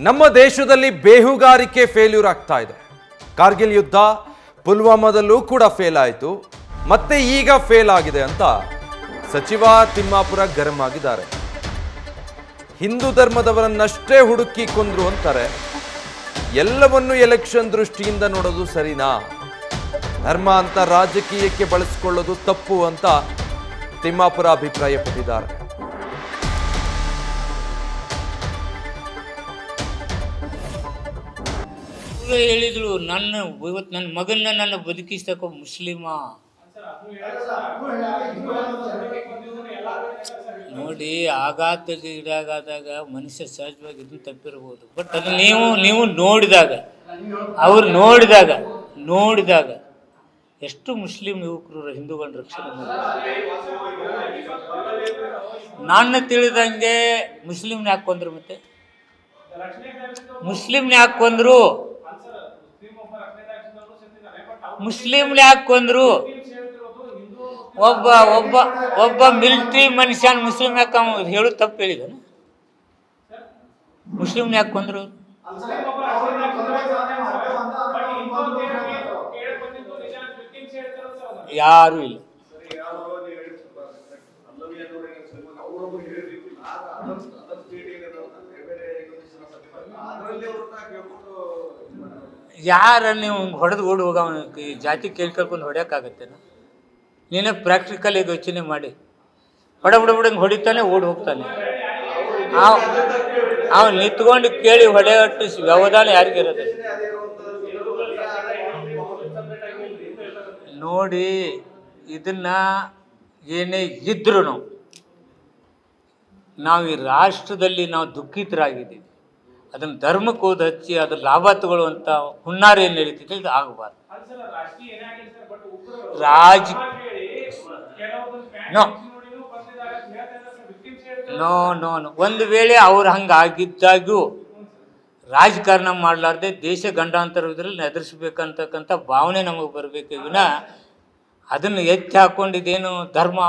ನಮ್ಮ ದೇಶದಲ್ಲಿ ಬೇಹುಗಾರಿಕೆ ಫೇಲ್ಯೂರ್ ಆಗ್ತಾ ಇದೆ. ಕಾರ್ಗಿಲ್ ಯುದ್ಧ, ಪುಲ್ವಾಮಾದಲ್ಲೂ ಕೂಡ ಫೇಲ್ ಆಯಿತು, ಮತ್ತೆ ಈಗ ಫೇಲ್ ಆಗಿದೆ ಅಂತ ಸಚಿವ ತಿಮ್ಮಾಪುರ ಗರಂ ಆಗಿದ್ದಾರೆ. ಹಿಂದೂ ಧರ್ಮದವರನ್ನಷ್ಟೇ ಹುಡುಕಿ ಕೊಂದ್ರು ಅಂತಾರೆ. ಎಲ್ಲವನ್ನೂ ಎಲೆಕ್ಷನ್ ದೃಷ್ಟಿಯಿಂದ ನೋಡೋದು ಸರಿನಾ? ಧರ್ಮ ಅಂತ ರಾಜಕೀಯಕ್ಕೆ ಬಳಸಿಕೊಳ್ಳೋದು ತಪ್ಪು ಅಂತ ತಿಮ್ಮಾಪುರ ಅಭಿಪ್ರಾಯಪಟ್ಟಿದ್ದಾರೆ. ಹೇಳಿದ್ರು, ಇವತ್ತು ನನ್ನ ಮಗನ್ನ ನನ್ನ ಬದುಕಿಸ್ತಕ್ಕ ಮುಸ್ಲಿಮ ನೋಡಿ. ಆಘಾತಗೀಡಾಗಾದಾಗ ಮನುಷ್ಯ ಸಹಜವಾಗಿ ಇದನ್ನು ತಪ್ಪಿರ್ಬೋದು. ಬಟ್ ಅದು ನೀವು ನೋಡಿದಾಗ, ಅವ್ರು ನೋಡಿದಾಗ ಎಷ್ಟು ಮುಸ್ಲಿಂ ಯುವಕರು ಹಿಂದೂಗಳನ್ನ ರಕ್ಷಣೆ ಮಾಡಿದ್ರು. ನಾನು ತಿಳಿದಂಗೆ ಮುಸ್ಲಿಮ್ನ ಯಾಕೆ ಕೊಂದ್ರು? ಮತ್ತೆ ಮುಸ್ಲಿಮ್ನ ಯಾಕೆ ಕೊಂದ್ರು? ಒಬ್ಬ ಮಿಲಿಟರಿ ಮನುಷ್ಯನ ಮುಸ್ಲಿಂ ಯಾಕೆ ಹೇಳು ತಪ್ಪು ಹೇಳಿದಾನೆ? ಮುಸ್ಲಿಮ್ನ ಯಾಕೆ ಕೊಂದ್ರು? ಯಾರು ಇಲ್ಲ. ಯಾರ ನೀವು ಹೊಡೆದು ಓಡಿ ಹೋಗ ಜಾತಿ ಕೇಳ್ಕೊಂಡು ಹೊಡ್ಯೋಕ್ಕಾಗತ್ತೇನ? ನೀನೇ ಪ್ರಾಕ್ಟಿಕಲ್ ಯೋಚನೆ ಮಾಡಿ. ಹೊಡಂಗೆ ಹೊಡಿತಾನೆ, ಓಡಿ ಹೋಗ್ತಾನೆ. ಅವ್ನು ನಿಂತ್ಕೊಂಡು ಕೇಳಿ ಹೊಡೆಯಟ್ಟು ವ್ಯವಧಾನ ಯಾರಿಗಿರೋದು? ನೋಡಿ, ಇದನ್ನ ಏನೇ ಇದ್ರೂ ನಾವು ಈ ರಾಷ್ಟ್ರದಲ್ಲಿ ನಾವು ದುಃಖಿತರಾಗಿದ್ದೀವಿ. ಅದನ್ನು ಧರ್ಮಕ್ಕೆ ಓದಿ ಹಚ್ಚಿ ಅದ್ರ ಲಾಭ ತಗೊಳ್ಳುವಂಥ ಹುನ್ನಾರ ಏನು ನಡೀತಿದೆ, ಇದು ಆಗಬಾರ್ದು. ನೋ ಒಂದು ವೇಳೆ ಅವ್ರು ಹಂಗಾಗಿದ್ದಾಗೂ ರಾಜಕಾರಣ ಮಾಡಲಾರ್ದೆ ದೇಶ ಗಂಡಾಂತರದಲ್ಲಿ ಎದುರಿಸ್ಬೇಕಂತಕ್ಕಂಥ ಭಾವನೆ ನಮಗೆ ಬರಬೇಕು. ವಿನ ಅದನ್ನು ಎತ್ತಿ ಹಾಕೊಂಡಿದ್ದೇನು ಧರ್ಮ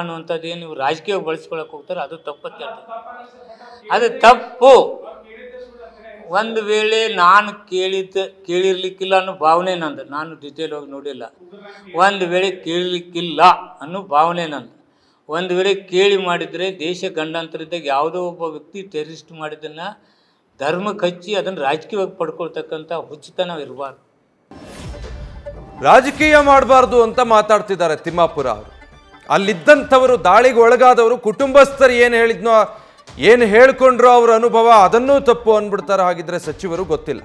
ಅನ್ನುವಂಥದ್ದು ಏನು ನೀವು ರಾಜಕೀಯವಾಗಿ ಬಳಸ್ಕೊಳಕ್ಕೆ ಹೋಗ್ತಾರೆ, ಅದು ತಪ್ಪತ್ತೆ. ಅದು ತಪ್ಪು. ಒಂದು ವೇಳೆ ನಾನು ಕೇಳಿರ್ಲಿಕ್ಕಿಲ್ಲ ಅನ್ನೋ ಭಾವನೆ ನಂದು. ನಾನು ಡಿಟೇಲ್ ಹೋಗಿ ನೋಡಿಲ್ಲ. ಒಂದು ವೇಳೆ ಕೇಳಲಿಕ್ಕಿಲ್ಲ ಅನ್ನೋ ಭಾವನೆ ನಂದು. ಒಂದು ವೇಳೆ ಕೇಳಿ ಮಾಡಿದರೆ ದೇಶ ಗಂಡಾಂತರದಾಗ ಯಾವುದೋ ಒಬ್ಬ ವ್ಯಕ್ತಿ ಟೆರರಿಸ್ಟ್ ಮಾಡಿದ್ದನ್ನು ಧರ್ಮಕ್ಕೆ ಹಚ್ಚಿ ಅದನ್ನು ರಾಜಕೀಯವಾಗಿ ಪಡ್ಕೊಳ್ತಕ್ಕಂಥ ಹುಚ್ಚುತನ ಇರಬಾರ್ದು. ರಾಜಕೀಯ ಮಾಡಬಾರ್ದು ಅಂತ ಮಾತಾಡ್ತಿದ್ದಾರೆ ತಿಮ್ಮಾಪುರ ಅವರು. ಅಲ್ಲಿದ್ದಂಥವರು, ದಾಳಿಗೆ ಒಳಗಾದವರು, ಕುಟುಂಬಸ್ಥರು ಏನು ಹೇಳ್ಕೊಂಡ್ರು ಅವ್ರ ಅನುಭವ, ಅದನ್ನೂ ತಪ್ಪು ಅಂದ್ಬಿಡ್ತಾರೆ. ಹಾಗಿದ್ರೆ ಸಚಿವರು ಗೊತ್ತಿಲ್ಲ.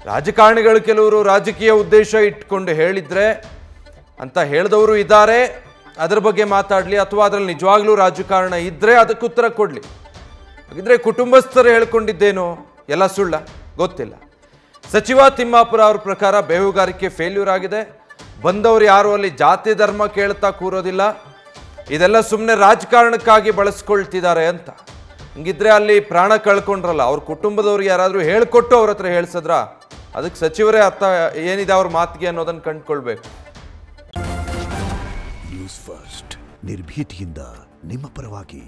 ರಾಜಕಾರಣಿಗಳು ಕೆಲವರು ರಾಜಕೀಯ ಉದ್ದೇಶ ಇಟ್ಕೊಂಡು ಹೇಳಿದ್ರೆ ಅಂತ ಹೇಳಿದವರು ಇದ್ದಾರೆ. ಅದರ ಬಗ್ಗೆ ಮಾತಾಡಲಿ, ಅಥವಾ ಅದರಲ್ಲಿ ನಿಜವಾಗ್ಲೂ ರಾಜಕಾರಣ ಇದ್ದರೆ ಅದಕ್ಕೆ ಉತ್ತರ ಕೊಡಲಿ. ಹಾಗಿದ್ರೆ ಕುಟುಂಬಸ್ಥರು ಹೇಳ್ಕೊಂಡಿದ್ದೇನೋ ಎಲ್ಲ ಸುಳ್ಳ? ಗೊತ್ತಿಲ್ಲ. ಸಚಿವ ತಿಮ್ಮಾಪುರ ಅವ್ರ ಪ್ರಕಾರ ಬೇಹುಗಾರಿಕೆ ಫೇಲ್ಯೂರ್ ಆಗಿದೆ. ಬಂದವರು ಯಾರು ಅಲ್ಲಿ ಜಾತಿ ಧರ್ಮ ಕೇಳ್ತಾ ಕೂರೋದಿಲ್ಲ, ಇದೆಲ್ಲ ಸುಮ್ಮನೆ ರಾಜಕಾರಣಕ್ಕಾಗಿ ಬಳಸ್ಕೊಳ್ತಿದ್ದಾರೆ ಅಂತ. ಹಂಗಿದ್ರೆ ಅಲ್ಲಿ ಪ್ರಾಣ ಕಳ್ಕೊಂಡ್ರಲ್ಲ, ಅವ್ರ ಕುಟುಂಬದವ್ರಿಗೆ ಯಾರಾದರೂ ಹೇಳ್ಕೊಟ್ಟು ಅವ್ರ ಹತ್ರ ಹೇಳ್ಸಿದ್ರ? ಅದಕ್ಕೆ ಸಚಿವರೇ ಅರ್ಥ ಏನಿದೆ ಅವ್ರ ಮಾತಿಗೆ ಅನ್ನೋದನ್ನು ಕಂಡುಕೊಳ್ಬೇಕು. ನ್ಯೂಸ್ ಫಸ್ಟ್, ನಿರ್ಭೀತಿಯಿಂದ ನಿಮ್ಮ ಪರವಾಗಿ.